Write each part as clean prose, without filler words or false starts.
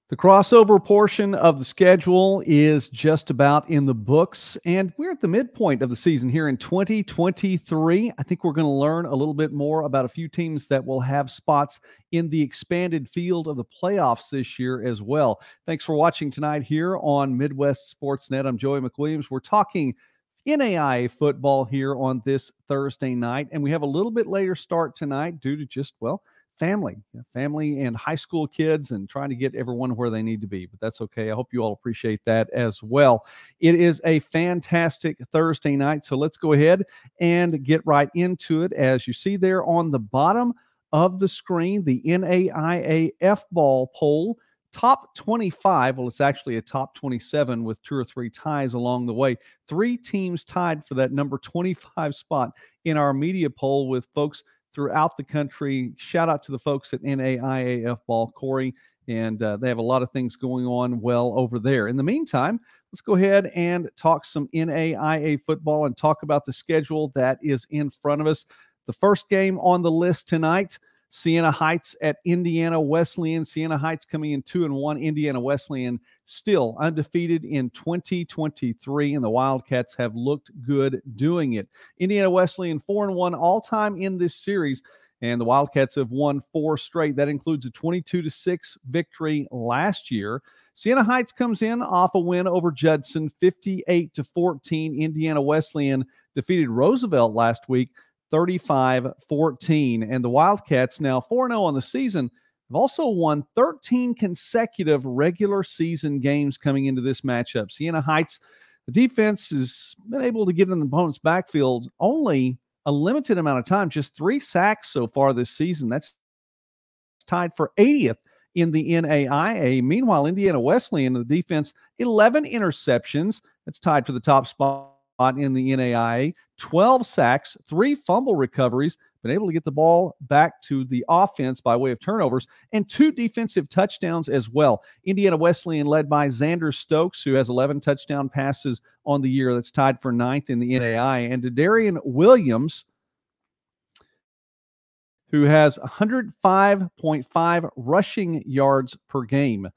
The crossover portion of the schedule is just about in the books, and we're at the midpoint of the season here in 2023. I think we're going to learn a little bit more about a few teams that will have spots in the expanded field of the playoffs this year as well. Thanks for watching tonight here on Midwest Sportsnet. I'm Joey McWilliams. We're talking NAIA football here on this Thursday night, and we have a little bit later start tonight due to just, family and high school kids and trying to get everyone where they need to be. But that's okay. I hope you all appreciate that as well. It is a fantastic Thursday night. So let's go ahead and get right into it. As you see there on the bottom of the screen, the NAIA F-ball poll, top 25. Well, it's actually a top 27 with 2 or 3 ties along the way. 3 teams tied for that number 25 spot in our media poll with folks throughout the country. Shout out to the folks at NAIA F-ball, Corey, and they have a lot of things going on well over there. In the meantime, let's go ahead and talk some NAIA football and talk about the schedule that is in front of us. The first game on the list tonight, Siena Heights at Indiana Wesleyan. Siena Heights coming in 2-1. Indiana Wesleyan still undefeated in 2023, and the Wildcats have looked good doing it. Indiana Wesleyan 4-1 all-time in this series, and the Wildcats have won 4 straight. That includes a 22-6 victory last year. Siena Heights comes in off a win over Judson, 58-14. Indiana Wesleyan defeated Roosevelt last week, 35-14. And the Wildcats, now 4-0 on the season, have also won 13 consecutive regular season games coming into this matchup. Siena Heights, the defense has been able to get in the opponent's backfield only a limited amount of time, just 3 sacks so far this season. That's tied for 80th in the NAIA. Meanwhile, Indiana Wesleyan, the defense, 11 interceptions. That's tied for the top spot in the NAIA, 12 sacks, 3 fumble recoveries, been able to get the ball back to the offense by way of turnovers, and 2 defensive touchdowns as well. Indiana Wesleyan led by Xander Stokes, who has 11 touchdown passes on the year. That's tied for 9th in the NAIA. And Darian Williams, who has 105.5 rushing yards per game.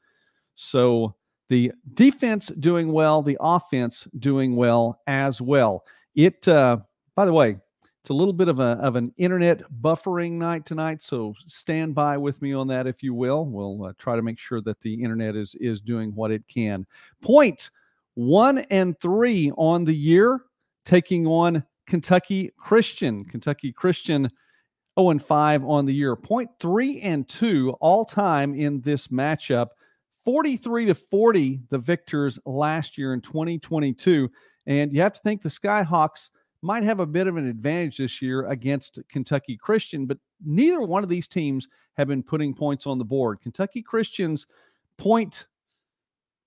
So the defense doing well, the offense doing well as well. It, by the way, it's a little bit of an internet buffering night tonight, so stand by with me on that, if you will. We'll try to make sure that the internet is doing what it can. Point 1-3 on the year, taking on Kentucky Christian. Kentucky Christian 0-5 on the year. Point 3-2 all time in this matchup. 43-40, the victors last year in 2022. And you have to think the Skyhawks might have a bit of an advantage this year against Kentucky Christian, but neither one of these teams have been putting points on the board. Kentucky Christian's point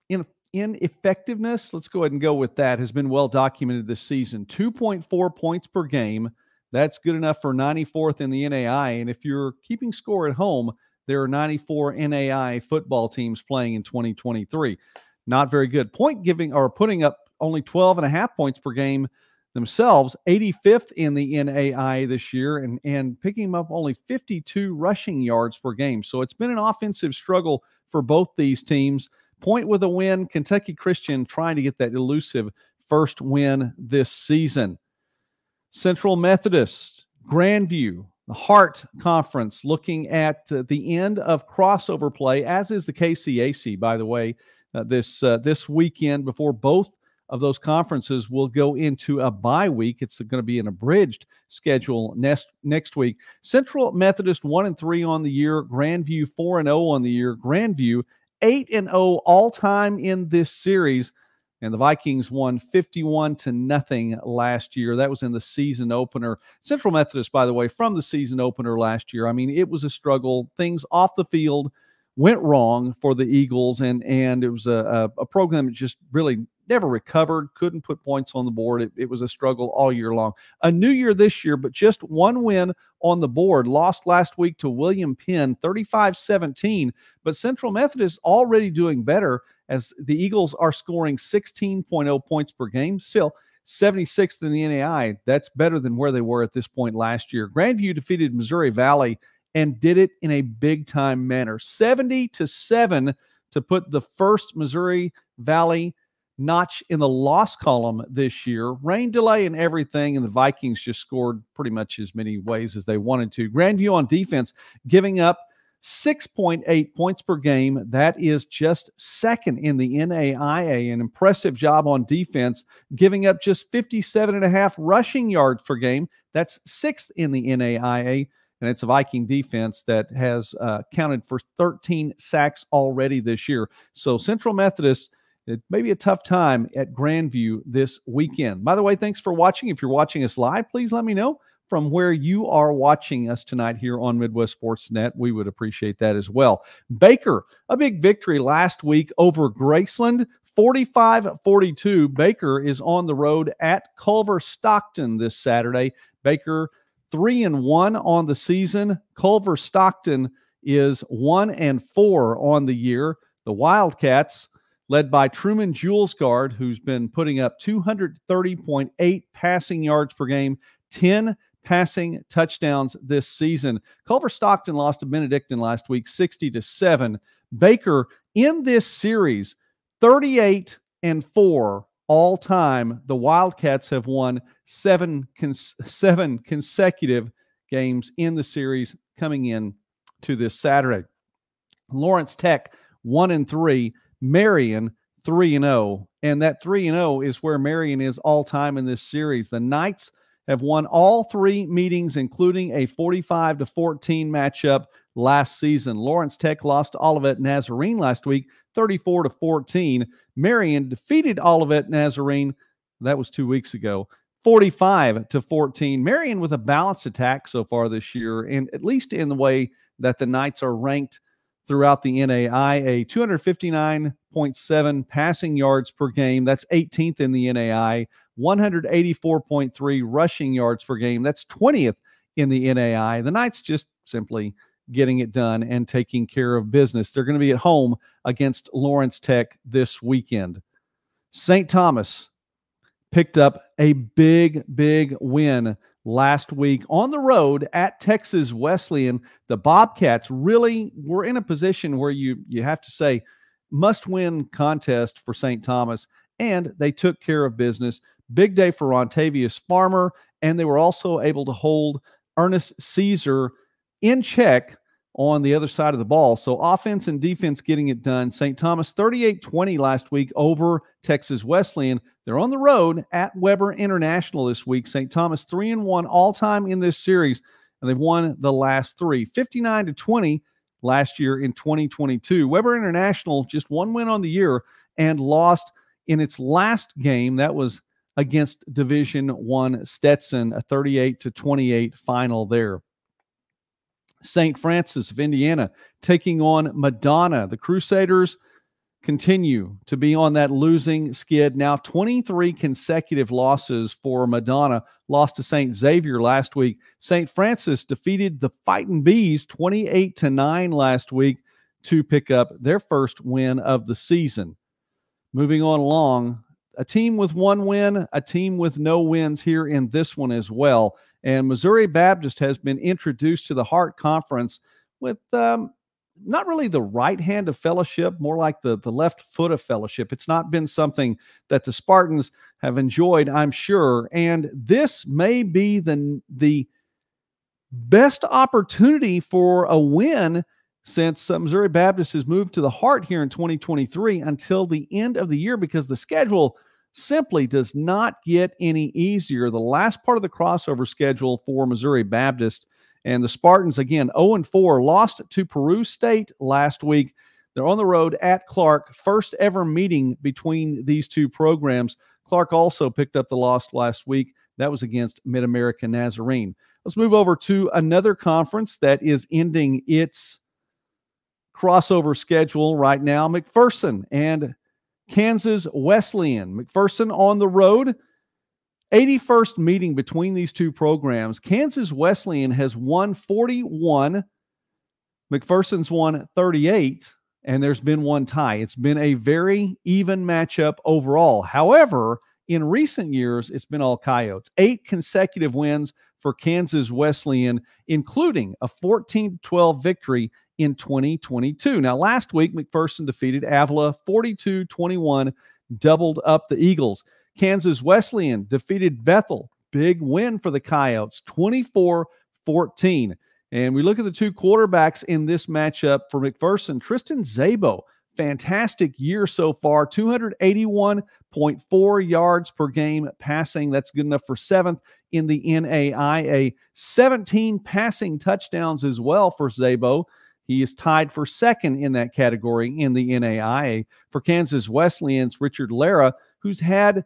in effectiveness, let's go ahead and go with that, has been well documented this season. 2.4 points per game. That's good enough for 94th in the NAIA. And if you're keeping score at home, there are 94 NAIA football teams playing in 2023. Not very good. Point giving or putting up only 12.5 points per game themselves, 85th in the NAIA this year, and picking up only 52 rushing yards per game. So it's been an offensive struggle for both these teams. Point with a win, Kentucky Christian trying to get that elusive first win this season. Central Methodist, Grandview, the Hart Conference, looking at the end of crossover play, as is the KCAC, by the way, this weekend before both of those conferences will go into a bye week. It's going to be an abridged schedule next week. Central Methodist 1-3 on the year. Grandview 4-0 on the year. Grandview 8-0 all time in this series. And the Vikings won 51-0 last year. That was in the season opener. Central Methodist, by the way, from the season opener last year, I mean, it was a struggle. Things off the field went wrong for the Eagles, and it was a program that just really never recovered, couldn't put points on the board. It was a struggle all year long. A new year this year, but just one win on the board. Lost last week to William Penn, 35-17. But Central Methodist already doing better, as the Eagles are scoring 16.0 points per game. Still 76th in the NAIA. That's better than where they were at this point last year. Grandview defeated Missouri Valley and did it in a big-time manner. 70-7 to put the first Missouri Valley notch in the loss column this year. Rain delay and everything, and the Vikings just scored pretty much as many ways as they wanted to. Grandview on defense, giving up 6.8 points per game. That is just second in the NAIA. An impressive job on defense, giving up just 57.5 rushing yards per game. That's sixth in the NAIA. And it's a Viking defense that has counted for 13 sacks already this year. So Central Methodist, it may be a tough time at Grandview this weekend. By the way, thanks for watching. If you're watching us live, please let me know from where you are watching us tonight here on Midwest Sports Net. We would appreciate that as well. Baker, a big victory last week over Graceland, 45-42. Baker is on the road at Culver Stockton this Saturday. Baker 3-1 on the season. Culver Stockton is 1-4 on the year. The Wildcats, led by Truman Julesgard, who's been putting up 230.8 passing yards per game, 10 passing touchdowns this season. Culver Stockton lost to Benedictine last week, 60-7. Baker in this series, 38-4 all time. The Wildcats have won seven consecutive games in the series coming in to this Saturday. Lawrence Tech 1-3. Marion 3-0, and that 3-0 is where Marion is all-time in this series. The Knights have won all three meetings, including a 45-14 matchup last season. Lawrence Tech lost to Olivet Nazarene last week, 34-14. Marion defeated Olivet Nazarene, that was 2 weeks ago, 45-14. Marion with a balanced attack so far this year, and at least in the way that the Knights are ranked throughout the NAIA, 259.7 passing yards per game. That's 18th in the NAIA. 184.3 rushing yards per game. That's 20th in the NAIA. The Knights just simply getting it done and taking care of business. They're going to be at home against Lawrence Tech this weekend. St. Thomas picked up a big win last week on the road at Texas Wesleyan. The Bobcats really were in a position where you have to say must-win contest for St. Thomas, and they took care of business. Big day for Rontavious Farmer, and they were also able to hold Ernest Caesar in check on the other side of the ball. So offense and defense getting it done. St. Thomas 38-20 last week over Texas Wesleyan. They're on the road at Weber International this week. St. Thomas 3-1 all-time in this series, and they've won the last three. 59-20 last year in 2022. Weber International just one win on the year and lost in its last game. That was against Division I Stetson, a 38-28 final there. St. Francis of Indiana taking on Madonna. The Crusaders continue to be on that losing skid. Now 23 consecutive losses for Madonna. Lost to St. Xavier last week. St. Francis defeated the Fightin' Bees 28-9 last week to pick up their first win of the season. Moving on along, a team with one win, a team with no wins here in this one as well. And Missouri Baptist has been introduced to the Hart Conference with not really the right hand of fellowship, more like the left foot of fellowship. It's not been something that the Spartans have enjoyed, I'm sure. And this may be the best opportunity for a win since Missouri Baptist has moved to the Hart here in 2023 until the end of the year, because the schedule simply does not get any easier. The last part of the crossover schedule for Missouri Baptist, and the Spartans, again, 0-4, lost to Peru State last week. They're on the road at Clark. First ever meeting between these two programs. Clark also picked up the loss last week. That was against Mid-America Nazarene. Let's move over to another conference that is ending its crossover schedule right now. McPherson and Kansas Wesleyan. McPherson on the road. 81st meeting between these two programs. Kansas Wesleyan has won 41. McPherson's won 38, and there's been one tie. It's been a very even matchup overall. However, in recent years, it's been all Coyotes. 8 consecutive wins for Kansas Wesleyan, including a 14-12 victory in 2022. Now, last week, McPherson defeated Avila 42-21, doubled up the Eagles. Kansas Wesleyan defeated Bethel. Big win for the Coyotes, 24-14. And we look at the two quarterbacks in this matchup for McPherson. Tristan Szabo, fantastic year so far, 281.4 yards per game passing. That's good enough for 7th in the NAIA. 17 passing touchdowns as well for Szabo. He is tied for 2nd in that category in the NAIA. For Kansas Wesleyan's Richard Lara, who's had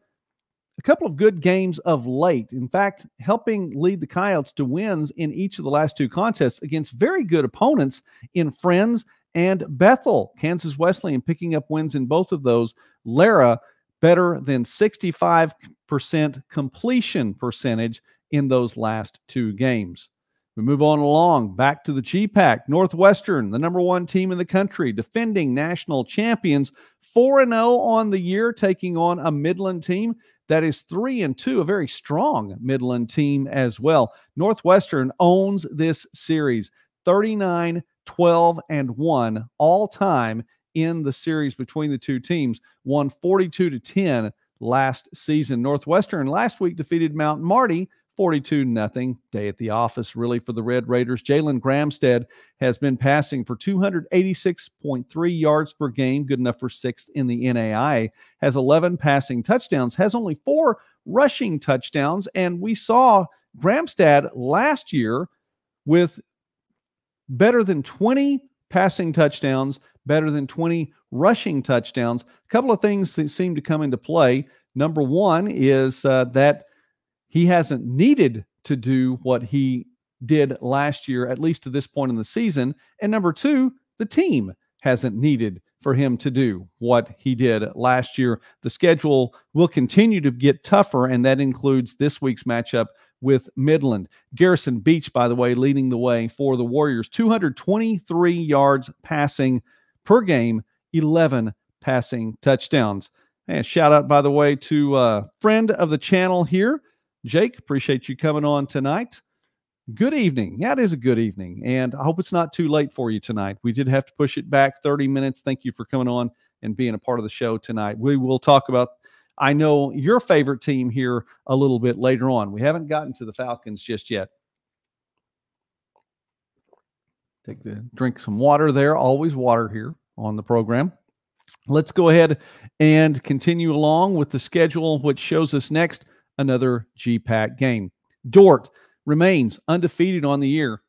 a couple of good games of late. In fact, helping lead the Coyotes to wins in each of the last two contests against very good opponents in Friends and Bethel. Kansas Wesleyan picking up wins in both of those. Lara better than 65% completion percentage in those last two games. We move on along, back to the GPAC. Northwestern, the number 1 team in the country, defending national champions, 4-0 on the year, taking on a Midland team that is 3-2, a very strong Midland team as well. Northwestern owns this series, 39-12-1 all time in the series between the two teams, won 42-10 last season. Northwestern last week defeated Mount Marty 42-0. Day at the office, really, for the Red Raiders. Jalen Gramstead has been passing for 286.3 yards per game, good enough for 6th in the NAIA, has 11 passing touchdowns, has only 4 rushing touchdowns, and we saw Gramstead last year with better than 20 passing touchdowns, better than 20 rushing touchdowns. A couple of things that seem to come into play. Number one is that he hasn't needed to do what he did last year, at least to this point in the season. And number two, the team hasn't needed for him to do what he did last year. The schedule will continue to get tougher, and that includes this week's matchup with Midland. Garrison Beach, by the way, leading the way for the Warriors. 223 yards passing per game, 11 passing touchdowns. And shout out, by the way, to a friend of the channel here, Jake. Appreciate you coming on tonight. Good evening. Yeah, it is a good evening, and I hope it's not too late for you tonight. We did have to push it back 30 minutes. Thank you for coming on and being a part of the show tonight. We will talk about, I know, your favorite team here a little bit later on. We haven't gotten to the Falcons just yet. Drink some water there. Always water here on the program. Let's go ahead and continue along with the schedule, which shows us next another GPAC game. Dordt remains undefeated on the year.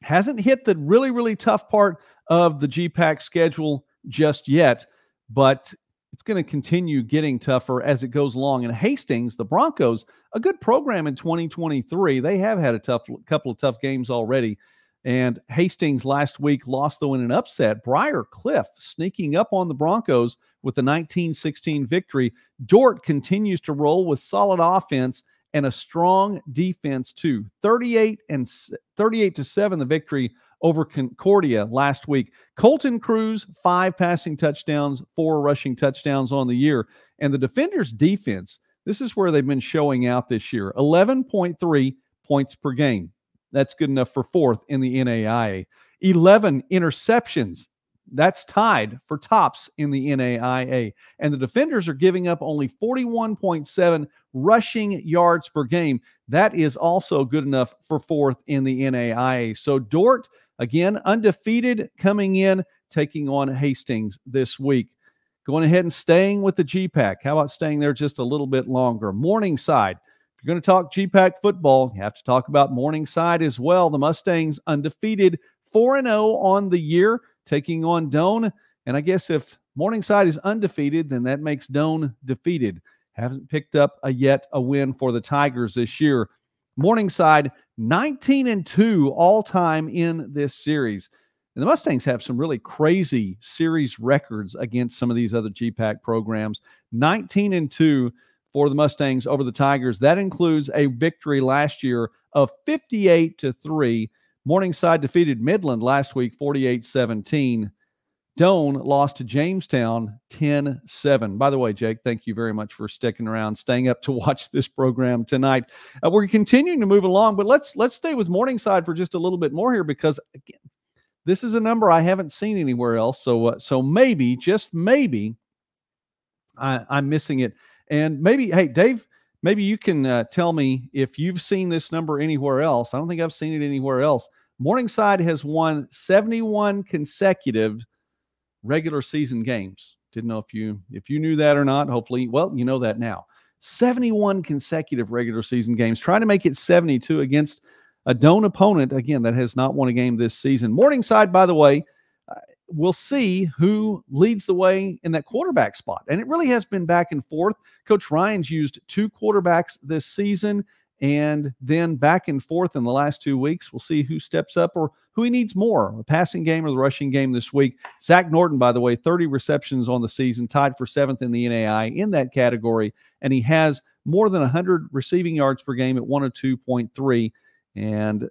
Hasn't hit the really, really tough part of the GPAC schedule just yet, but it's going to continue getting tougher as it goes along. And Hastings, the Broncos, a good program in 2023. They have had a couple of tough games already. And Hastings last week lost, though, in an upset. Briar Cliff sneaking up on the Broncos with the 19-16 victory. Dordt continues to roll with solid offense and a strong defense too. 38-7 the victory over Concordia last week. Colton Cruz, 5 passing touchdowns, 4 rushing touchdowns on the year. And the Defenders' defense, this is where they've been showing out this year. 11.3 points per game. That's good enough for 4th in the NAIA. 11 interceptions. That's tied for tops in the NAIA. And the Defenders are giving up only 41.7 rushing yards per game. That is also good enough for 4th in the NAIA. So Dordt, again, undefeated coming in, taking on Hastings this week. Going ahead and staying with the GPAC. How about staying there just a little bit longer? Morningside. If you're going to talk GPAC football, you have to talk about Morningside as well. The Mustangs undefeated, 4-0 on the year, taking on Doane. And I guess if Morningside is undefeated, then that makes Doane defeated. Haven't picked up yet a win for the Tigers this year. Morningside, 19-2 all-time in this series. And the Mustangs have some really crazy series records against some of these other GPAC programs. 19-2 for the Mustangs over the Tigers. That includes a victory last year of 58-3. Morningside defeated Midland last week, 48-17. Doane lost to Jamestown 10-7. By the way, Jake, thank you very much for sticking around, staying up to watch this program tonight. We're continuing to move along, but let's stay with Morningside for just a little bit more here, because again, this is a number I haven't seen anywhere else. So maybe, just maybe, I'm missing it. And maybe, hey, Dave, maybe you can tell me if you've seen this number anywhere else. I don't think I've seen it anywhere else. Morningside has won 71 consecutive regular season games. Didn't know if you knew that or not. Hopefully, well, you know that now. 71 consecutive regular season games, trying to make it 72 against a Doan opponent, again, that has not won a game this season. Morningside, by the way, we'll see who leads the way in that quarterback spot. And it really has been back and forth. Coach Ryan's used 2 quarterbacks this season and then back and forth in the last 2 weeks. We'll see who steps up or who he needs more, the passing game or the rushing game this week. Zach Norton, by the way, 30 receptions on the season, tied for 7th in the NAIA in that category. And he has more than 100 receiving yards per game at 102.3 and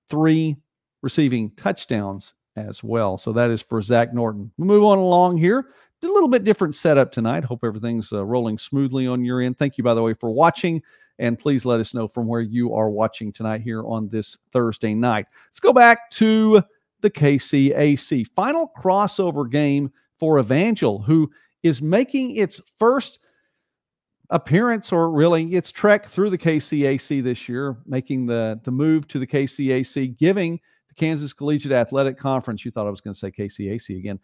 3 receiving touchdowns as well. So that is for Zach Norton. We'll move on along here. Did a little bit different setup tonight. Hope everything's rolling smoothly on your end. Thank you, by the way, for watching. And please let us know from where you are watching tonight here on this Thursday night. Let's go back to the KCAC. Final crossover game for Evangel, who is making its first appearance, or really its trek through the KCAC this year, making the move to the KCAC, giving the Kansas Collegiate Athletic Conference, you thought I was going to say KCAC again,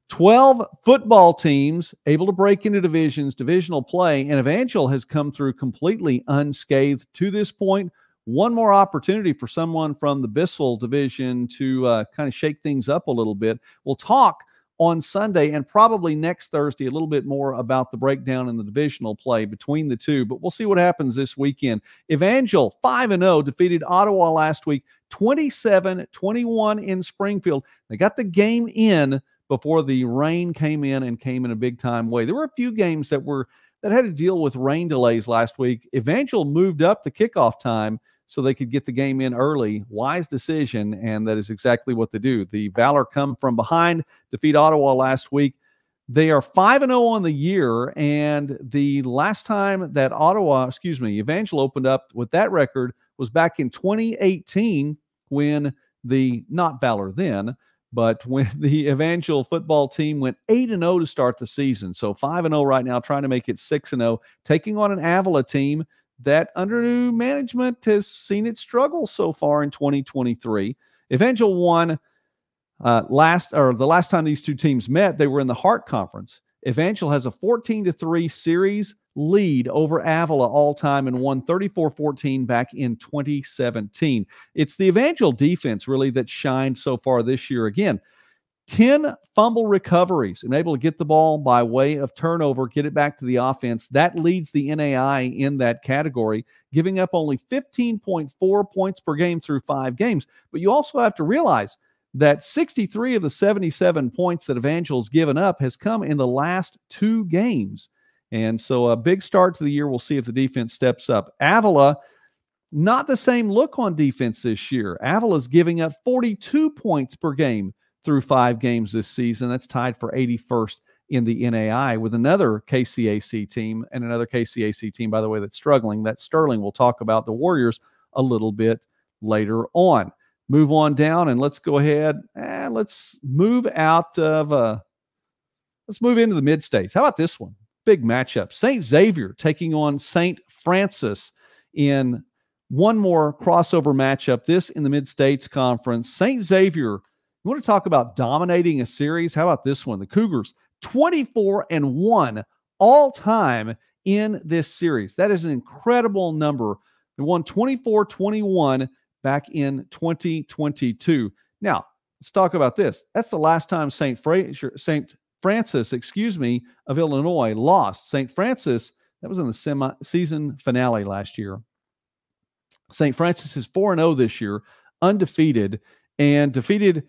12 football teams able to break into divisional play, and Evangel has come through completely unscathed to this point. One more opportunity for someone from the Bissell division to kind of shake things up a little bit. We'll talk on Sunday and probably next Thursday a little bit more about the breakdown in the divisional play between the two, but we'll see what happens this weekend. Evangel 5-0 defeated Ottawa last week, 27-21 in Springfield. They got the game in before the rain came in a big time way. There were a few games that had to deal with rain delays last week. Evangel moved up the kickoff time so they could get the game in early. Wise decision, and that is exactly what they do. The Valor come from behind, defeat Ottawa last week. They are 5-0 on the year, and the last time that Evangel opened up with that record was back in 2018 when not Valor then, but when the Evangel football team went 8-0 to start the season. So 5-0 right now, trying to make it 6-0, taking on an Avila team that under new management has seen it struggle so far in 2023. Evangel won the last time these two teams met, they were in the Hart Conference. Evangel has a 14-3 series lead over Avila all time and won 34-14 back in 2017. It's the Evangel defense really that shined so far this year. Again, 10 fumble recoveries and able to get the ball by way of turnover, get it back to the offense. That leads the NAIA in that category, giving up only 15.4 points per game through 5 games. But you also have to realize that 63 of the 77 points that Evangel's given up has come in the last 2 games. And so a big start to the year. We'll see if the defense steps up. Avila, not the same look on defense this year. Avila's giving up 42 points per game through 5 games this season. That's tied for 81st in the NAIA with another KCAC team, and another KCAC team, by the way, that's struggling. That's Sterling. We'll talk about the Warriors a little bit later on. Move on down, and let's go ahead and let's move into the mid-states. How about this one? Big matchup. St. Xavier taking on St. Francis in one more crossover matchup, this in the Mid-States Conference. St. Xavier, you want to talk about dominating a series? How about this one? The Cougars, 24-1 all-time in this series. That is an incredible number. They won 24-21 back in 2022. Now, let's talk about this. That's the last time St. Francis, of Illinois lost. St. Francis, that was in the season finale last year. St. Francis is 4-0 this year, undefeated, and defeated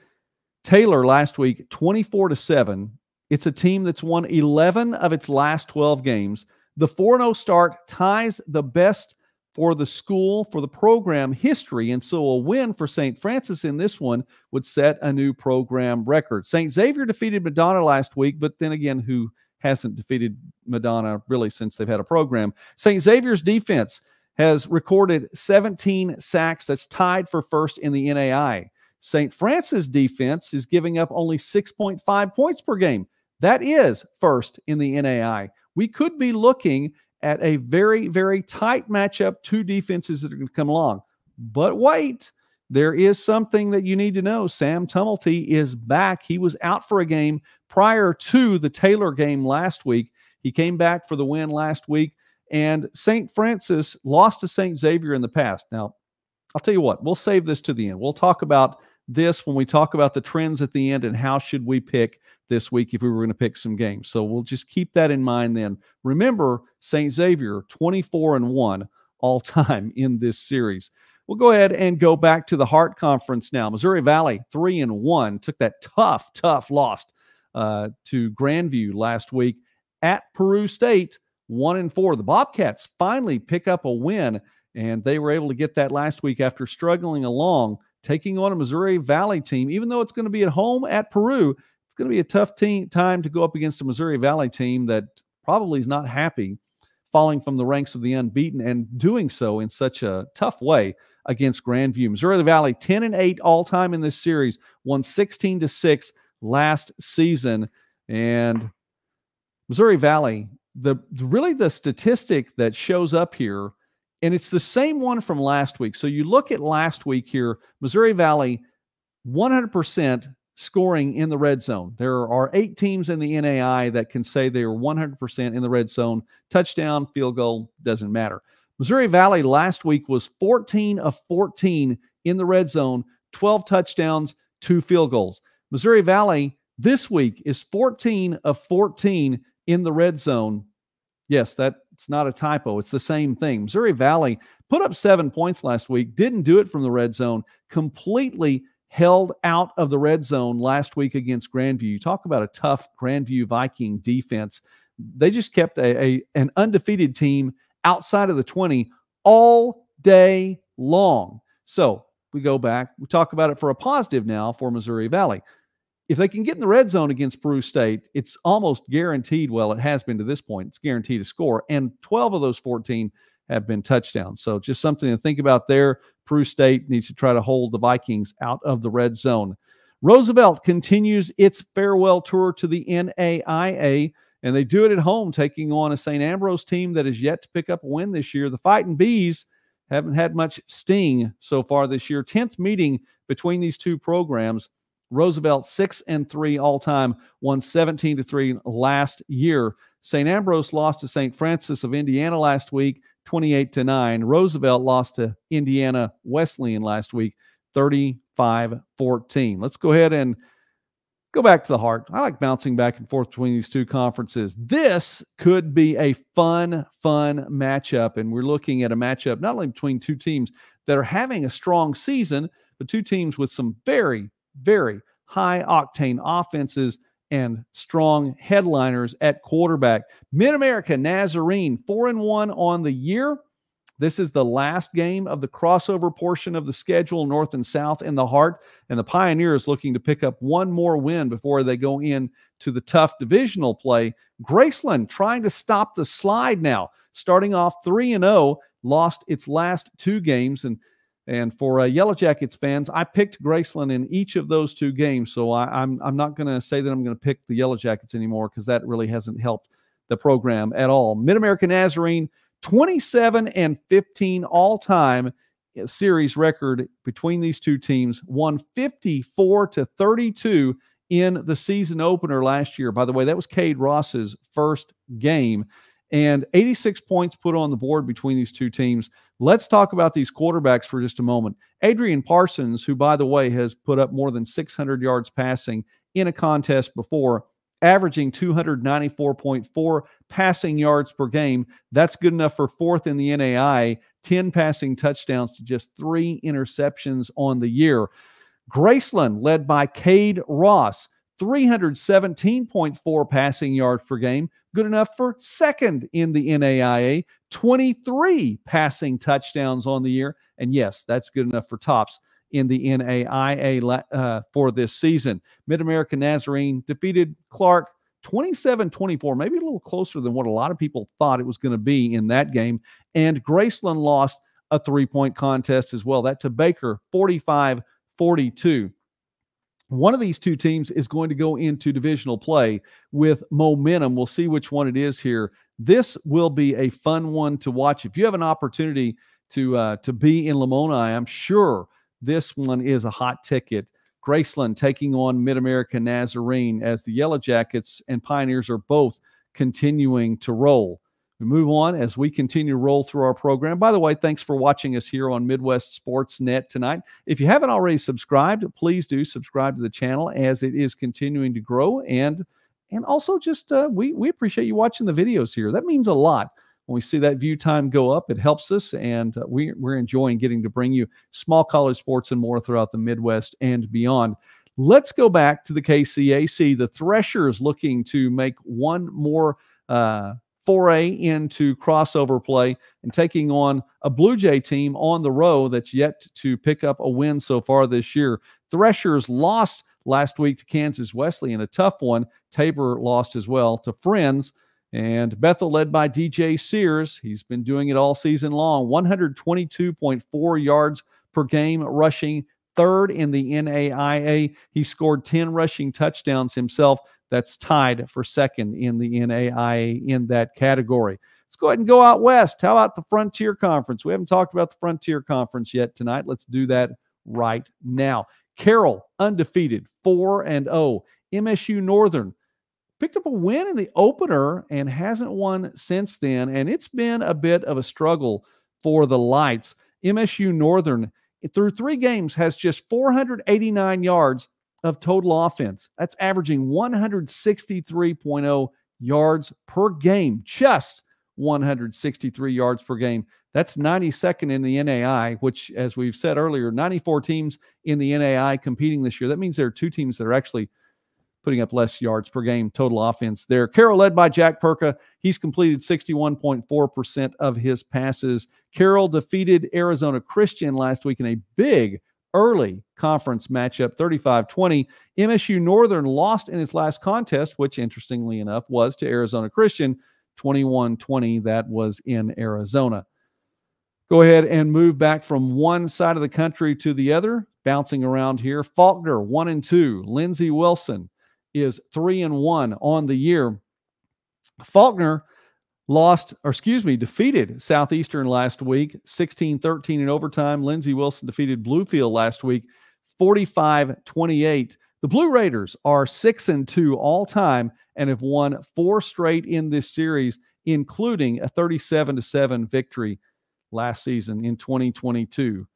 Taylor last week 24-7. It's a team that's won 11 of its last 12 games. The 4-0 start ties the best for the school, for the program history, and so a win for St. Francis in this one would set a new program record. St. Xavier defeated Madonna last week, but then again, who hasn't defeated Madonna really since they've had a program? St. Xavier's defense has recorded 17 sacks. That's tied for first in the NAIA. St. Francis defense is giving up only 6.5 points per game. That is first in the NAIA. We could be looking at a very, very tight matchup, two defenses that are going to come along. But wait, there is something that you need to know. Sam Tumulty is back. He was out for a game prior to the Taylor game last week. He came back for the win last week, and St. Francis lost to St. Xavier in the past. Now, I'll tell you what, we'll save this to the end. We'll talk about this when we talk about the trends at the end and how should we pick this week if we were going to pick some games. So we'll just keep that in mind then. Remember, St. Xavier, 24-1 all time in this series. We'll go ahead and go back to the Hart Conference now. Missouri Valley, 3-1, took that tough loss to Grandview last week at Peru State, 1-4. The Bobcats finally pick up a win, and they were able to get that last week after struggling along, taking on a Missouri Valley team. Even though it's going to be at home at Peru, it's going to be a tough time to go up against a Missouri Valley team that probably is not happy falling from the ranks of the unbeaten and doing so in such a tough way against Grandview. Missouri Valley, 10-8 all-time in this series, won 16-6 last season. And Missouri Valley, really the statistic that shows up here, and it's the same one from last week. So you look at last week here, Missouri Valley, 100% scoring in the red zone. There are 8 teams in the NAIA that can say they are 100% in the red zone. Touchdown, field goal, doesn't matter. Missouri Valley last week was 14 of 14 in the red zone, 12 touchdowns, 2 field goals. Missouri Valley this week is 14 of 14 in the red zone. Yes, that's not a typo. It's the same thing. Missouri Valley put up 7 points last week, didn't do it from the red zone, completely held out of the red zone last week against Grandview. You talk about a tough Grandview Viking defense. They just kept an undefeated team outside of the 20 all day long. So we go back, we talk about it for a positive now for Missouri Valley. If they can get in the red zone against Peru State, it's almost guaranteed. Well, it has been to this point. It's guaranteed to score. And 12 of those 14 have been touchdowns. So just something to think about there. Peru State needs to try to hold the Vikings out of the red zone. Roosevelt continues its farewell tour to the NAIA, and they do it at home, taking on a St. Ambrose team that is yet to pick up a win this year. The Fighting Bees haven't had much sting so far this year. 10th meeting between these two programs. Roosevelt 6-3 all-time, won 17-3 last year. St. Ambrose lost to St. Francis of Indiana last week, 28-9. Roosevelt lost to Indiana Wesleyan last week, 35-14. Let's go ahead and go back to the Hart. I like bouncing back and forth between these two conferences. This could be a fun matchup, and we're looking at a matchup not only between two teams that are having a strong season, but two teams with some very, very high-octane offenses and strong headliners at quarterback. Mid-America Nazarene, 4-1 on the year. This is the last game of the crossover portion of the schedule, North and South in the Hart, and the Pioneers looking to pick up one more win before they go in to the tough divisional play. Graceland trying to stop the slide now, starting off 3-0, lost its last 2 games, and for Yellow Jackets fans, I picked Graceland in each of those 2 games, so I'm not going to say that I'm going to pick the Yellow Jackets anymore because that really hasn't helped the program at all. Mid-America Nazarene, 27-15 all-time series record between these two teams, won 54-32 in the season opener last year. By the way, that was Cade Ross's first game, and 86 points put on the board between these two teams. Let's talk about these quarterbacks for just a moment. Adrian Parsons, who, by the way, has put up more than 600 yards passing in a contest before, averaging 294.4 passing yards per game. That's good enough for 4th in the NAIA, 10 passing touchdowns to just 3 interceptions on the year. Graceland, led by Cade Ross, 317.4 passing yards per game, good enough for 2nd in the NAIA, 23 passing touchdowns on the year. And yes, that's good enough for tops in the NAIA for this season. Mid-America Nazarene defeated Clark 27-24, maybe a little closer than what a lot of people thought it was going to be in that game. And Graceland lost a 3-point contest as well. That to Baker, 45-14. 42. One of these two teams is going to go into divisional play with momentum. We'll see which one it is here. This will be a fun one to watch. If you have an opportunity to be in Lamoni, I'm sure this one is a hot ticket. Graceland taking on Mid-America Nazarene as the Yellow Jackets and Pioneers are both continuing to roll. We move on as we continue to roll through our program. By the way, thanks for watching us here on Midwest Sports Net tonight. If you haven't already subscribed, please do subscribe to the channel as it is continuing to grow. And also just we appreciate you watching the videos here. That means a lot. When we see that view time go up, it helps us, and we're enjoying getting to bring you small college sports and more throughout the Midwest and beyond. Let's go back to the KCAC. The Threshers looking to make one more foray into crossover play and taking on a Blue Jay team on the road that's yet to pick up a win so far this year. Threshers lost last week to Kansas Wesleyan, a tough one. Tabor lost as well to Friends. And Bethel led by DJ Sears. He's been doing it all season long. 122.4 yards per game rushing, third in the NAIA. He scored 10 rushing touchdowns himself. That's tied for second in the NAIA in that category. Let's go ahead and go out west. How about the Frontier Conference? We haven't talked about the Frontier Conference yet tonight. Let's do that right now. Carroll, undefeated, 4-0. MSU Northern picked up a win in the opener and hasn't won since then, and it's been a bit of a struggle for the Lights. MSU Northern, through 3 games, has just 489 yards of total offense. That's averaging 163.0 yards per game, just 163 yards per game. That's 92nd in the NAI, which, as we've said earlier, 94 teams in the NAI competing this year. That means there are 2 teams that are actually putting up less yards per game total offense there. Carroll led by Jack Perka. He's completed 61.4% of his passes. Carroll defeated Arizona Christian last week in a big early conference matchup, 35-20. MSU Northern lost in its last contest, which interestingly enough was to Arizona Christian, 21-20. That was in Arizona. Go ahead and move back from one side of the country to the other, bouncing around here. Faulkner, 1-2. Lindsey Wilson is 3-1 on the year. Faulkner defeated Southeastern last week, 16-13 in overtime. Lindsey Wilson defeated Bluefield last week, 45-28. The Blue Raiders are 6-2 all time and have won 4 straight in this series, including a 37-7 victory last season in 2022.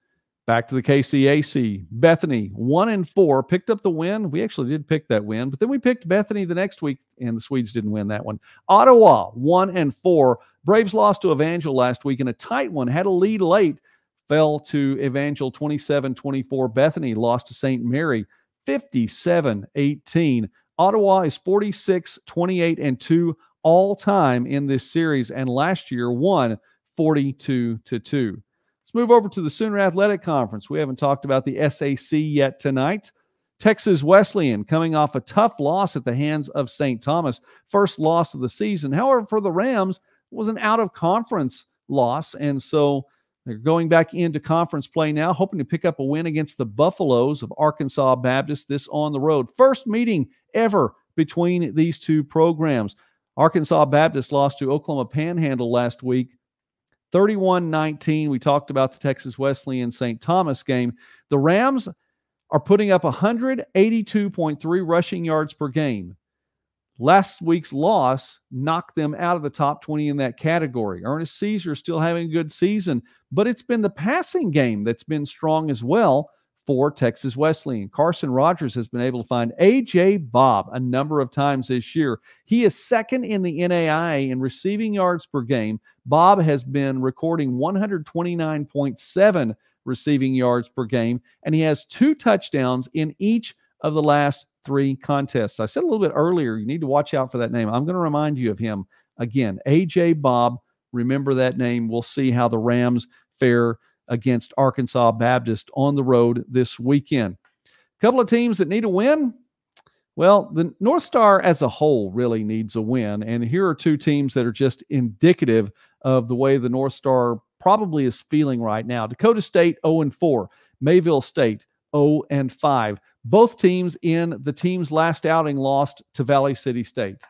Back to the KCAC. Bethany, 1-4, picked up the win. We actually did pick that win, but then we picked Bethany the next week, and the Swedes didn't win that one. Ottawa, 1-4. Braves lost to Evangel last week in a tight one, had a lead late, fell to Evangel 27-24. Bethany lost to St. Mary 57-18. Ottawa is 46-28-2 all time in this series, and last year won 42-2. Let's move over to the Sooner Athletic Conference. We haven't talked about the SAC yet tonight. Texas Wesleyan coming off a tough loss at the hands of St. Thomas. First loss of the season. However, for the Rams, it was an out-of-conference loss, and so they're going back into conference play now, hoping to pick up a win against the Buffaloes of Arkansas Baptist, this on the road. First meeting ever between these two programs. Arkansas Baptist lost to Oklahoma Panhandle last week, 31-19. We talked about the Texas Wesleyan St. Thomas game. The Rams are putting up 182.3 rushing yards per game. Last week's loss knocked them out of the top 20 in that category. Ernest Caesar still having a good season, but it's been the passing game that's been strong as well for Texas Wesleyan. Carson Rogers has been able to find A.J. Bob a number of times this year. He is second in the NAIA in receiving yards per game. Bob has been recording 129.7 receiving yards per game, and he has 2 touchdowns in each of the last 3 contests. I said a little bit earlier, you need to watch out for that name. I'm going to remind you of him again. A.J. Bob, remember that name. We'll see how the Rams fare against Arkansas Baptist on the road this weekend. A couple of teams that need a win. Well, the North Star as a whole really needs a win, and here are 2 teams that are just indicative of the way the North Star probably is feeling right now. Dakota State 0-4, Mayville State 0-5. Both teams in the team's last outing lost to Valley City State.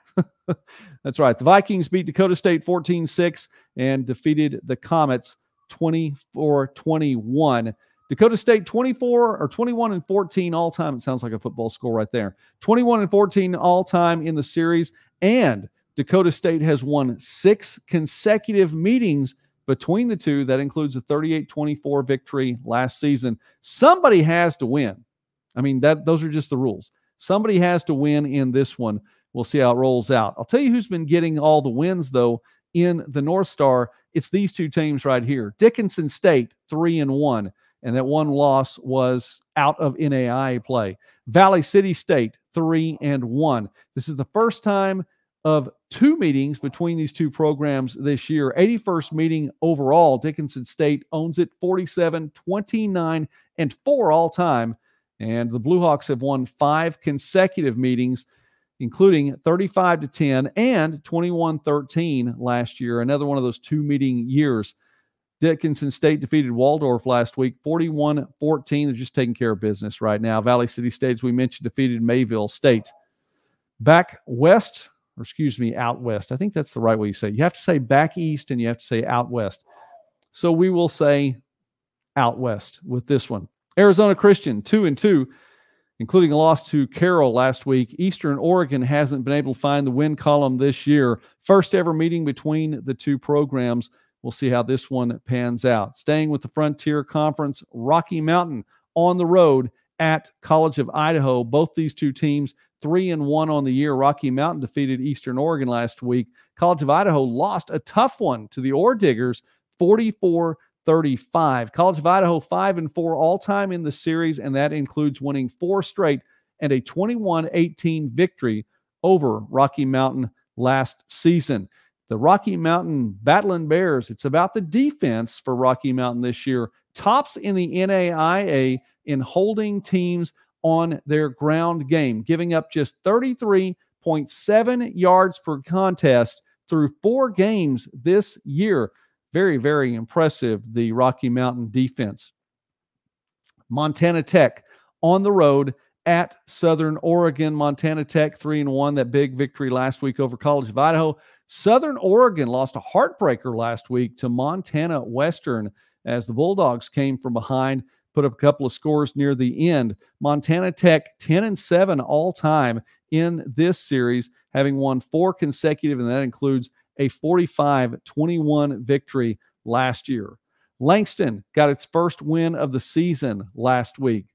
That's right. The Vikings beat Dakota State 14-6 and defeated the Comets 24-21. Dakota State 21-14 all time. It sounds like a football score right there. 21-14 all time in the series, and Dakota State has won 6 consecutive meetings between the two. That includes a 38-24 victory last season. Somebody has to win. I mean, those are just the rules. Somebody has to win in this one. We'll see how it rolls out. I'll tell you who's been getting all the wins, though, in the North Star. It's these two teams right here. Dickinson State, 3-1, and that one loss was out of NAIA play. Valley City State, 3-1. This is the first time of 2 meetings between these two programs this year. 81st meeting overall. Dickinson State owns it 47-29-4 all time. And the Blue Hawks have won 5 consecutive meetings, including 35-10 and 21-13 last year. Another one of those 2 meeting years. Dickinson State defeated Waldorf last week, 41-14. They're just taking care of business right now. Valley City State, as we mentioned, defeated Mayville State. Back west, or excuse me, out west. I think that's the right way you say it. You have to say back east and you have to say out west. So we will say out west with this one. Arizona Christian, 2-2, including a loss to Carroll last week. Eastern Oregon hasn't been able to find the win column this year. First ever meeting between the two programs. We'll see how this one pans out. Staying with the Frontier Conference, Rocky Mountain on the road at College of Idaho. Both these two teams 3-1 on the year. Rocky Mountain defeated Eastern Oregon last week. College of Idaho lost a tough one to the Ore Diggers, 44-35. College of Idaho 5-4 all-time in the series, and that includes winning 4 straight and a 21-18 victory over Rocky Mountain last season. The Rocky Mountain Battling Bears, it's about the defense for Rocky Mountain this year. Tops in the NAIA in holding teams on their ground game, giving up just 33.7 yards per contest through 4 games this year. Very, very impressive, the Rocky Mountain defense. Montana Tech on the road at Southern Oregon. Montana Tech 3-1, that big victory last week over College of Idaho. Southern Oregon lost a heartbreaker last week to Montana Western as the Bulldogs came from behind, put up a couple of scores near the end. Montana Tech 10-7 all time in this series, having won 4 consecutive, and that includes a 45-21 victory last year. Langston got its first win of the season last week.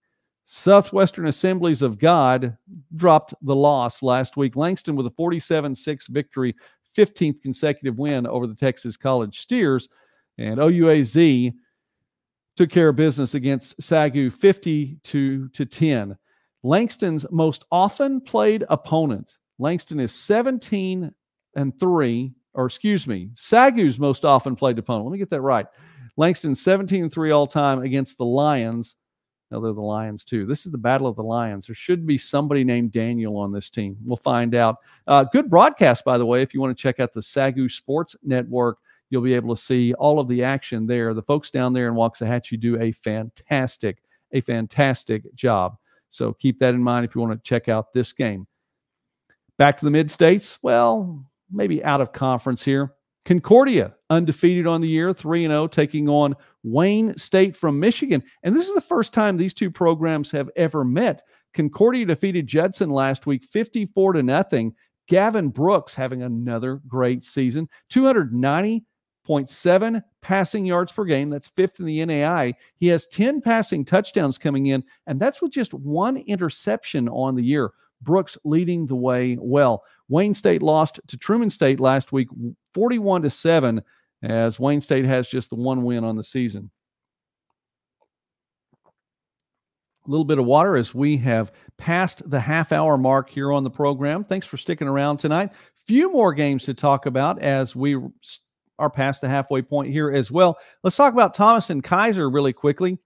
Southwestern Assemblies of God dropped the loss last week. Langston with a 47-6 victory, 15th consecutive win over the Texas College Steers. And OUAZ took care of business against Sagu 52-10. Langston's most often played opponent. Langston is 17-3, or excuse me, Sagu's most often played opponent. Let me get that right. Langston 17-3 all time against the Lions. Now they're the Lions too. This is the Battle of the Lions. There should be somebody named Daniel on this team. We'll find out. Good broadcast, by the way. If you want to check out the Sagu Sports Network, you'll be able to see all of the action there. The folks down there in Waxahachie do a fantastic job. So keep that in mind if you want to check out this game. Back to the Mid-States. Well, maybe out of conference here. Concordia, undefeated on the year, 3-0, taking on Wayne State from Michigan. And this is the first time these two programs have ever met. Concordia defeated Judson last week, 54-0. Gavin Brooks having another great season, 290.7 passing yards per game. That's 5th in the NAI. He has 10 passing touchdowns coming in, and that's with just 1 interception on the year. Brooks leading the way well. Wayne State lost to Truman State last week, 41-7, as Wayne State has just the 1 win on the season. A little bit of water as we have passed the half-hour mark here on the program. Thanks for sticking around tonight. Few more games to talk about as we are past the halfway point here as well. Let's talk about Thomas and Kaiser really quickly.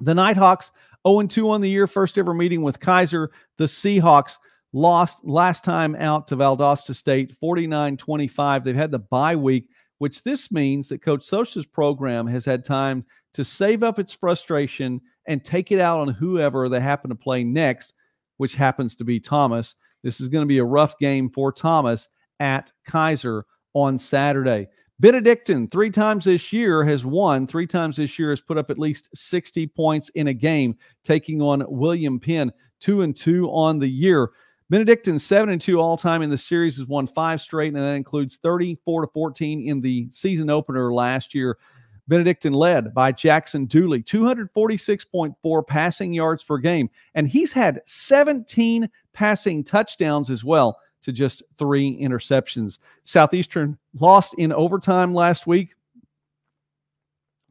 The Nighthawks 0-2 on the year, first ever meeting with Kaiser. The Seahawks lost last time out to Valdosta State, 49-25. They've had the bye week, which this means that Coach Sosa's program has had time to save up its frustration and take it out on whoever they happen to play next, which happens to be Thomas. This is going to be a rough game for Thomas at Kaiser on Saturday. Benedictine, 3 times this year, has won. 3 times this year has put up at least 60 points in a game, taking on William Penn, 2-2 on the year. Benedictine, 7-2 all-time in the series, has won 5 straight, and that includes 34-14 in the season opener last year. Benedictine led by Jackson Dooley, 246.4 passing yards per game, and he's had 17 passing touchdowns as well to just 3 interceptions. Southeastern lost in overtime last week.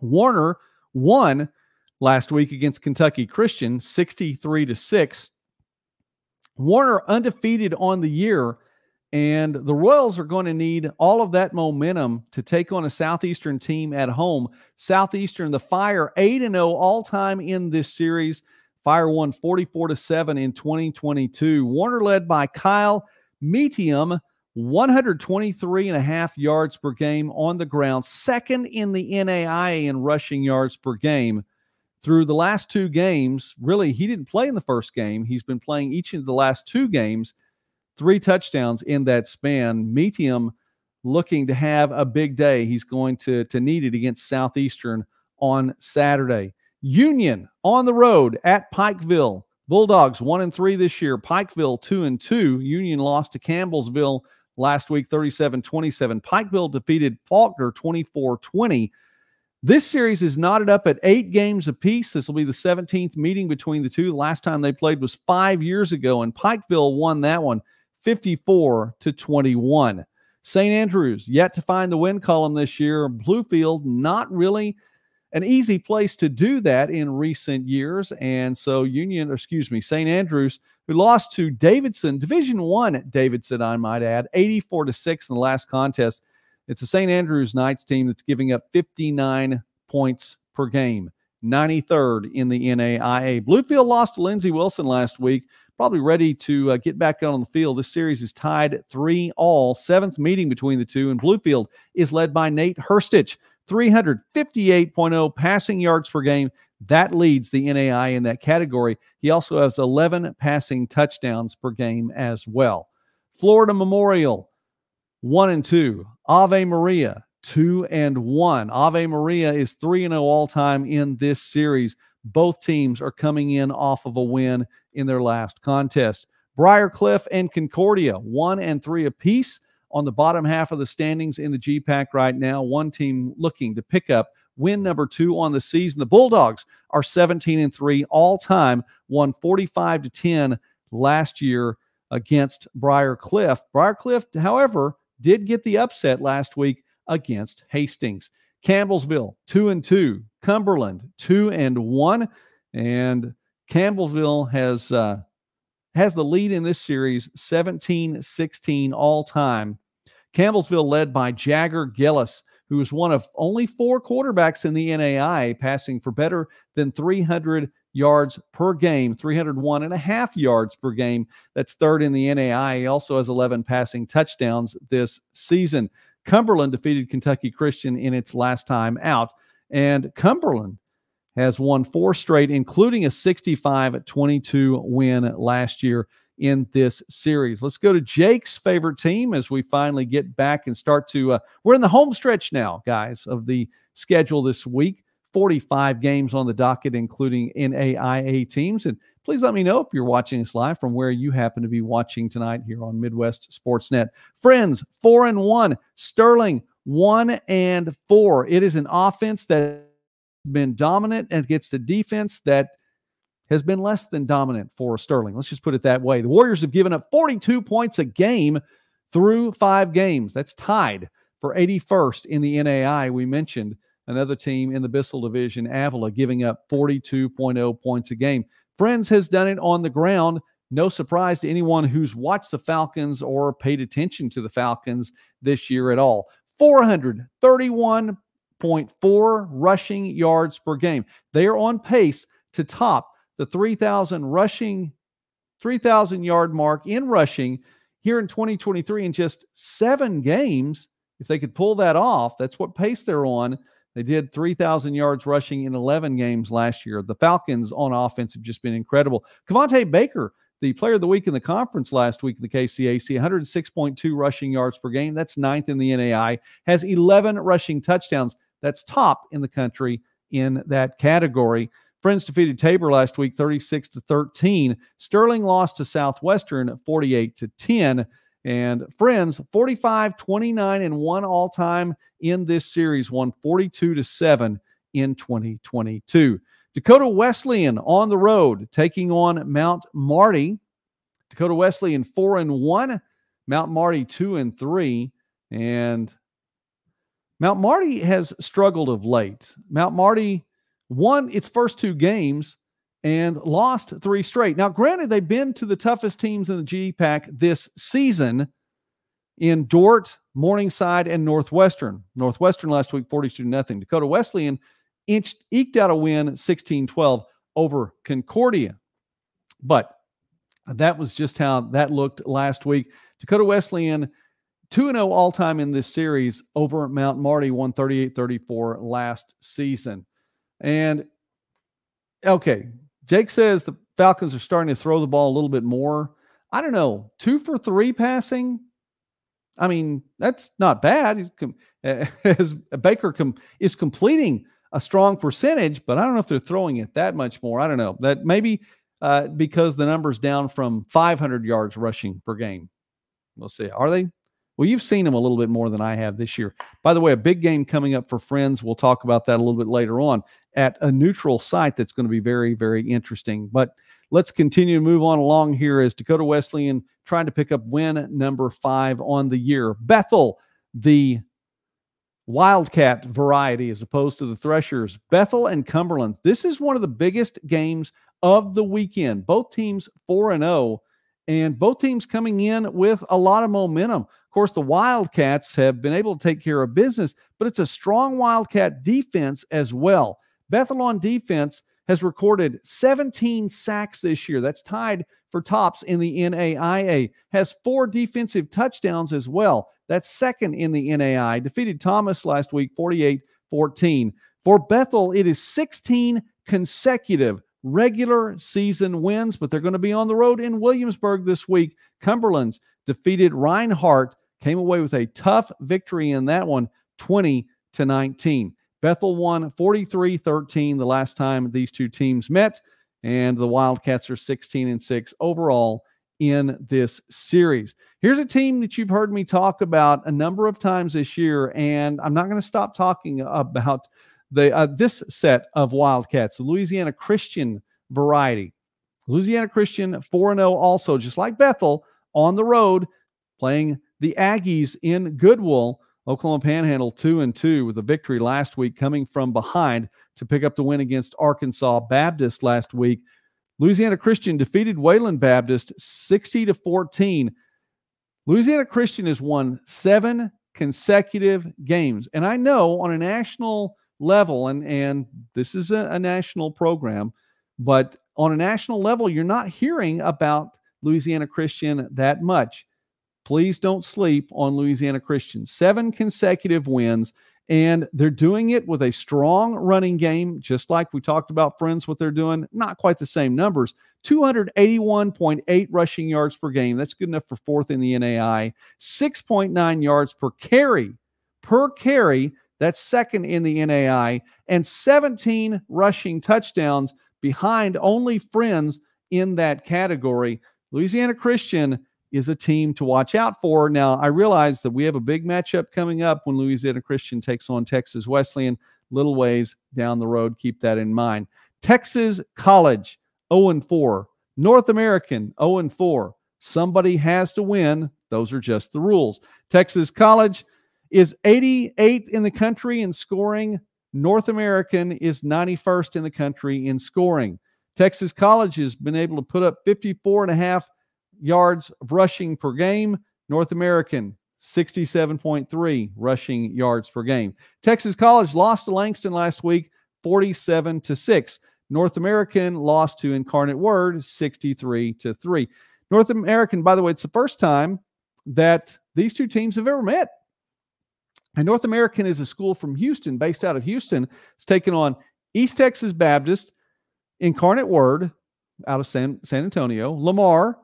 Warner won last week against Kentucky Christian, 63-6. Warner undefeated on the year, and the Royals are going to need all of that momentum to take on a Southeastern team at home. Southeastern, the Fire, 8-0 all-time in this series. Fire won 44-7 in 2022. Warner led by Kyle Medium, 123.5 yards per game on the ground, second in the NAIA in rushing yards per game. Through the last 2 games, really, he didn't play in the first game. He's been playing each of the last 2 games, 3 touchdowns in that span. Medium looking to have a big day. He's going to need it against Southeastern on Saturday. Union on the road at Pikeville. Bulldogs 1-3 this year. Pikeville 2-2. Union lost to Campbellsville last week 37-27. Pikeville defeated Faulkner 24-20. This series is knotted up at 8 games apiece. This will be the 17th meeting between the two. The last time they played was 5 years ago, and Pikeville won that one 54-21. St. Andrews yet to find the win column this year. Bluefield, not really an easy place to do that in recent years. And so St. Andrews, who lost to Davidson, Division I Davidson, I might add, 84-6 in the last contest. It's a St. Andrews Knights team that's giving up 59 points per game, 93rd in the NAIA. Bluefield lost to Lindsey Wilson last week, probably ready to get back out on the field. This series is tied 3-3, 7th meeting between the two, and Bluefield is led by Nate Hurstich, 358.0 passing yards per game. That leads the NAIA in that category. He also has 11 passing touchdowns per game as well. Florida Memorial, 1-2. Ave Maria, 2-1. Ave Maria is 3-0 all-time in this series. Both teams are coming in off of a win in their last contest. Briarcliff and Concordia, 1-3 apiece on the bottom half of the standings in the GPAC right now. One team looking to pick up win number 2 on the season. The Bulldogs are 17-3 all-time, won 45-10 last year against Briarcliff. Briarcliff, however, did get the upset last week against Hastings. Campbellsville, 2-2. Cumberland, 2-1. And Campbellsville has the lead in this series, 17-16 all-time. Campbellsville led by Jagger Gillis, who is one of only 4 quarterbacks in the NAIA passing for better than 300 yards per game, 301.5 yards per game. That's 3rd in the NAIA. He also has 11 passing touchdowns this season. Cumberland defeated Kentucky Christian in its last time out, and Cumberland has won 4 straight, including a 65-22 win last year in this series. Let's go to Jake's favorite team as we finally get back and start to we're in the home stretch now, guys, of the schedule this week. 45 games on the docket, including NAIA teams. And please let me know if you're watching us live from where you happen to be watching tonight here on Midwest Sportsnet. Friends, 4-1. Sterling, 1-4. It is an offense that's been dominant against a defense that has been less than dominant for Sterling. Let's just put it that way. The Warriors have given up 42 points a game through 5 games. That's tied for 81st in the NAIA. We mentioned another team in the Bissell Division, Avila, giving up 42.0 points a game. Friends has done it on the ground. No surprise to anyone who's watched the Falcons or paid attention to the Falcons this year at all. 431.4 rushing yards per game. They are on pace to top the 3,000 yard mark in rushing here in 2023 in just 7 games. If they could pull that off, that's what pace they're on. They did 3,000 yards rushing in 11 games last year. The Falcons on offense have just been incredible. Kavonte Baker, the player of the week in the conference last week in the KCAC, 106.2 rushing yards per game. That's ninth in the NAIA. Has 11 rushing touchdowns. That's top in the country in that category. Friends defeated Tabor last week, 36-13. Sterling lost to Southwestern, 48-10. And Friends, 45-29 and one all-time in this series, won 42-7 in 2022. Dakota Wesleyan on the road, taking on Mount Marty. Dakota Wesleyan 4-1, Mount Marty 2-3, and Mount Marty has struggled of late. Mount Marty won its first two games and lost three straight. Now, granted, they've been to the toughest teams in the GPAC this season in Dordt, Morningside, and Northwestern. Northwestern last week, 42-0. Dakota Wesleyan eked out a win, 16-12 over Concordia. But that was just how that looked last week. Dakota Wesleyan, 2-0 all-time in this series over Mount Marty, won 38-34 last season. And, okay, Jake says the Falcons are starting to throw the ball a little bit more. I don't know, 2 for 3 passing? I mean, that's not bad. As Baker is completing a strong percentage, but I don't know if they're throwing it that much more. I don't know. That maybe because the number's down from 500 yards rushing per game. We'll see. Are they? Well, you've seen them a little bit more than I have this year. By the way, a big game coming up for Friends. We'll talk about that a little bit later on at a neutral site that's going to be very, very interesting. But let's continue to move on along here as Dakota Wesleyan trying to pick up win number 5 on the year. Bethel, the Wildcat variety as opposed to the Threshers. Bethel and Cumberland. This is one of the biggest games of the weekend. Both teams 4-0, and both teams coming in with a lot of momentum. Of course, the Wildcats have been able to take care of business, but it's a strong Wildcat defense as well. Bethel on defense has recorded 17 sacks this year. That's tied for tops in the NAIA. Has 4 defensive touchdowns as well. That's second in the NAIA. Defeated Thomas last week, 48-14. For Bethel, it is 16 consecutive regular season wins, but they're going to be on the road in Williamsburg this week. Cumberland's defeated Reinhardt, came away with a tough victory in that one, 20-19. Bethel won 43-13 the last time these two teams met, and the Wildcats are 16-6 overall in this series. Here's a team that you've heard me talk about a number of times this year, and I'm not going to stop talking about this set of Wildcats, the Louisiana Christian variety. Louisiana Christian 4-0 also, just like Bethel, on the road, playing the Aggies in Goodwill. Oklahoma Panhandle 2-2 with a victory last week, coming from behind to pick up the win against Arkansas Baptist last week. Louisiana Christian defeated Wayland Baptist 60-14. Louisiana Christian has won 7 consecutive games. And I know on a national level, and this is a national program, but on a national level, you're not hearing about Louisiana Christian that much. Please don't sleep on Louisiana Christian. 7 consecutive wins, and they're doing it with a strong running game, just like we talked about Friends, what they're doing. Not quite the same numbers. 281.8 rushing yards per game. That's good enough for 4th in the NAI. 6.9 yards per carry. That's second in the NAI. And 17 rushing touchdowns behind only Friends in that category. Louisiana Christian is a team to watch out for. Now, I realize that we have a big matchup coming up when Louisiana Christian takes on Texas Wesleyan, little ways down the road. Keep that in mind. Texas College, 0-4. North American, 0-4. Somebody has to win. Those are just the rules. Texas College is 88th in the country in scoring. North American is 91st in the country in scoring. Texas College has been able to put up 54.5 yards of rushing per game. North American, 67.3 rushing yards per game. Texas College lost to Langston last week, 47-6. North American lost to Incarnate Word, 63-3. North American, by the way, it's the first time that these two teams have ever met. And North American is a school from Houston, based out of Houston. It's taking on East Texas Baptist, Incarnate Word out of San Antonio, Lamar,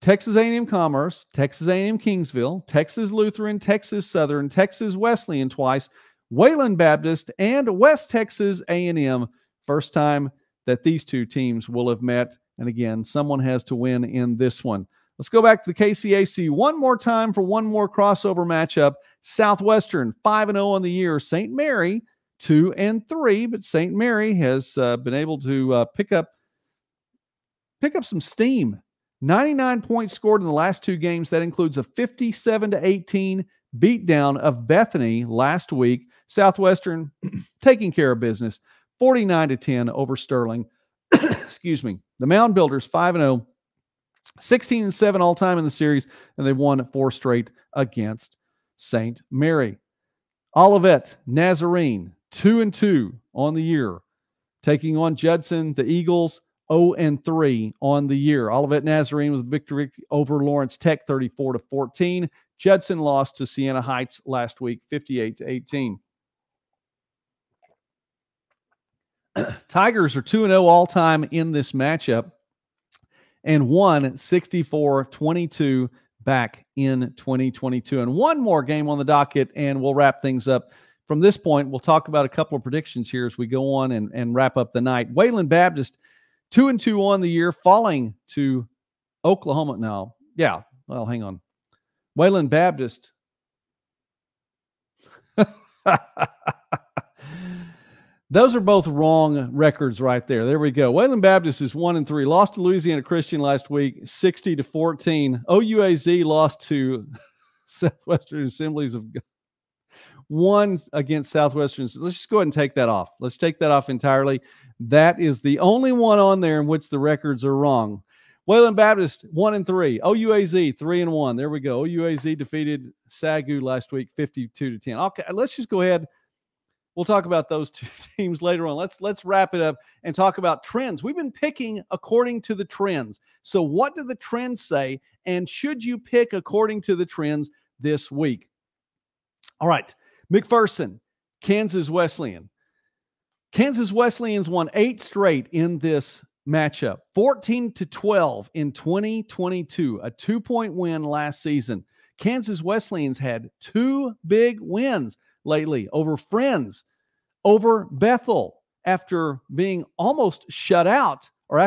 Texas A&M Commerce, Texas A&M Kingsville, Texas Lutheran, Texas Southern, Texas Wesleyan twice, Wayland Baptist, and West Texas A&M. First time that these two teams will have met. And again, someone has to win in this one. Let's go back to the KCAC one more time for one more crossover matchup. Southwestern 5-0 on the year. St. Mary 2-3, but St. Mary has been able to pick up some steam. 99 points scored in the last two games. That includes a 57-18 beatdown of Bethany last week. Southwestern taking care of business, 49-10 over Sterling. Excuse me. The Mound Builders 5-0, 16-7 all time in the series, and they've won 4 straight against St. Mary. Olivet Nazarene 2-2 on the year, taking on Judson. The Eagles 0-3 on the year. Olivet Nazarene with victory over Lawrence Tech 34-14. Judson lost to Siena Heights last week 58-18. Tigers are 2-0 all time in this matchup and won 64-22 back in 2022. And one more game on the docket, and we'll wrap things up. From this point, we'll talk about a couple of predictions here as we go on and wrap up the night. Wayland Baptist 2-2 on the year, falling to Oklahoma now. Yeah, well, hang on. Wayland Baptist. Those are both wrong records right there. There we go. Wayland Baptist is 1-3. Lost to Louisiana Christian last week, 60-14. OUAZ lost to Southwestern Assemblies of God. Won against Southwestern. Let's just go ahead and take that off. Let's take that off entirely. That is the only one on there in which the records are wrong. Wayland Baptist 1-3. OUAZ 3-1. There we go. OUAZ defeated Sagu last week 52-10. Okay, let's just go ahead. We'll talk about those two teams later on. Let's wrap it up and talk about trends. We've been picking according to the trends. So what do the trends say? And should you pick according to the trends this week? All right. McPherson, Kansas Wesleyan. Kansas Wesleyan's won 8 straight in this matchup. 14-12 in 2022, a 2-point win last season. Kansas Wesleyan's had 2 big wins lately over Friends, over Bethel, after being almost shut out, or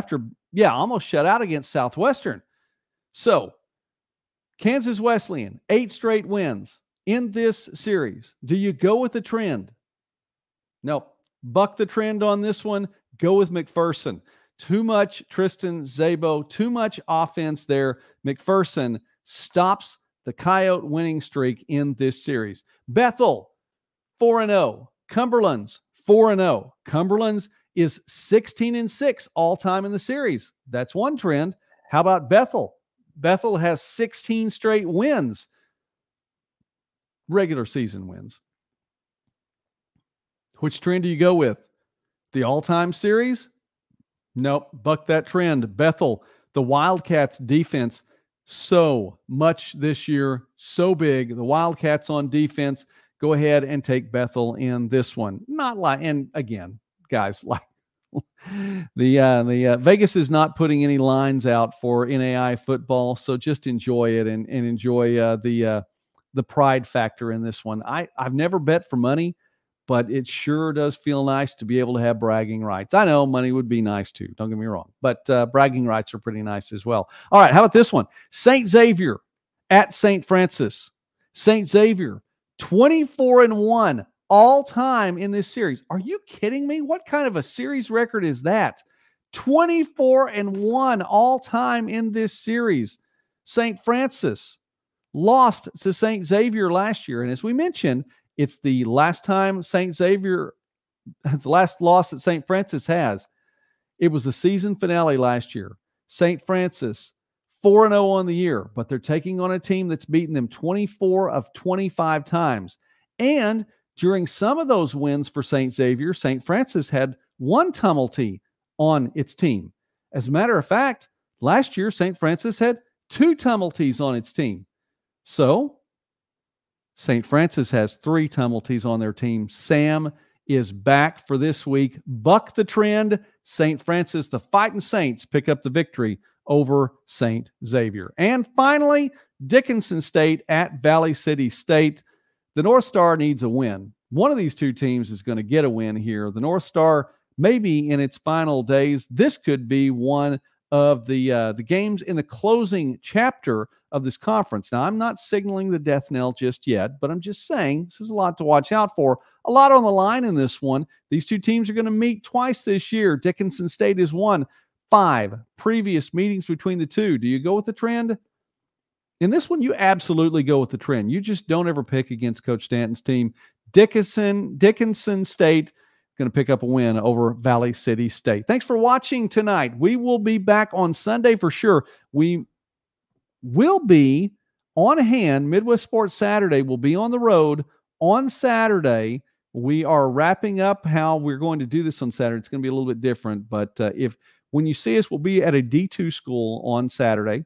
almost shut out against Southwestern. So, Kansas Wesleyan, 8 straight wins in this series. Do you go with the trend? Nope. Buck the trend on this one. Go with McPherson. Too much Tristan Szabo, too much offense there. McPherson stops the Coyote winning streak in this series. Bethel, 4-0. Cumberland's 4-0. Cumberland's is 16-6 all time in the series. That's one trend. How about Bethel? Bethel has 16 straight wins. Regular season wins. Which trend do you go with? The all-time series? Nope. Buck that trend. Bethel, the Wildcats defense, so much this year, so big. The Wildcats on defense. Go ahead and take Bethel in this one. Not like, and again, guys, like the Vegas is not putting any lines out for NAIA football, so just enjoy it and enjoy the pride factor in this one. I've never bet for money, but it sure does feel nice to be able to have bragging rights. I know money would be nice too, don't get me wrong, but bragging rights are pretty nice as well. All right, how about this one? St. Xavier at St. Francis. St. Xavier, 24-1 all time in this series. Are you kidding me? What kind of a series record is that? 24-1 all time in this series. St. Francis lost to St. Xavier last year. And as we mentioned, it's the last time St. Xavier, it's the last loss that St. Francis has. It was the season finale last year. St. Francis, 4-0 on the year, but they're taking on a team that's beaten them 24 of 25 times. And during some of those wins for St. Xavier, St. Francis had 1 tumulty on its team. As a matter of fact, last year, St. Francis had 2 tumulties on its team. So St. Francis has 3 Tumulties on their team. Sam is back for this week. Buck the trend. St. Francis, the Fighting Saints, pick up the victory over St. Xavier. And finally, Dickinson State at Valley City State. The North Star needs a win. One of these two teams is going to get a win here. The North Star, maybe in its final days, this could be one of the games in the closing chapter of this conference. Now, I'm not signaling the death knell just yet, but I'm just saying this is a lot to watch out for. A lot on the line in this one. These two teams are going to meet twice this year. Dickinson State has won 5 previous meetings between the two. Do you go with the trend? In this one, you absolutely go with the trend. You just don't ever pick against Coach Stanton's team. Dickinson State going to pick up a win over Valley City State. Thanks for watching tonight. We will be back on Sunday for sure. We will be on hand. Midwest Sports Saturday will be on the road on Saturday. We are wrapping up how we're going to do this on Saturday. It's going to be a little bit different, but when you see us, we'll be at a D2 school on Saturday.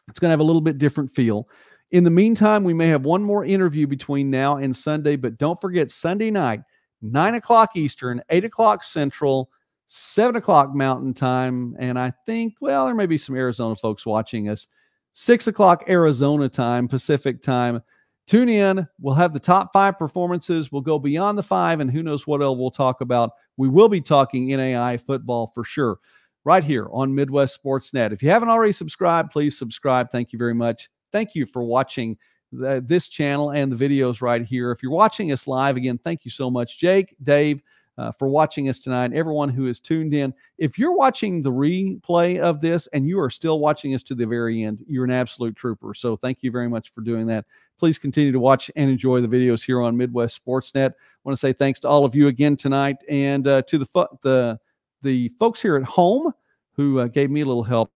It's going to have a little bit different feel. In the meantime, we may have one more interview between now and Sunday, but don't forget Sunday night, 9 o'clock Eastern, 8 o'clock Central, 7 o'clock Mountain Time, and I think, well, there may be some Arizona folks watching us, 6 o'clock Arizona time, Pacific time. Tune in. We'll have the top 5 performances. We'll go beyond the 5, and who knows what else we'll talk about. We will be talking NAIA football for sure, right here on Midwest Sports Net. If you haven't already subscribed, please subscribe. Thank you very much. Thank you for watching this channel and the videos right here. If you're watching us live, again, thank you so much. Jake, Dave, for watching us tonight, everyone who is tuned in. If you're watching the replay of this and you are still watching us to the very end, you're an absolute trooper. So thank you very much for doing that. Please continue to watch and enjoy the videos here on Midwest Sportsnet. I want to say thanks to all of you again tonight, and to the folks here at home who gave me a little help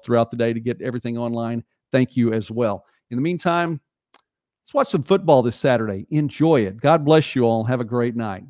throughout the day to get everything online. Thank you as well. In the meantime, let's watch some football this Saturday. Enjoy it. God bless you all. Have a great night.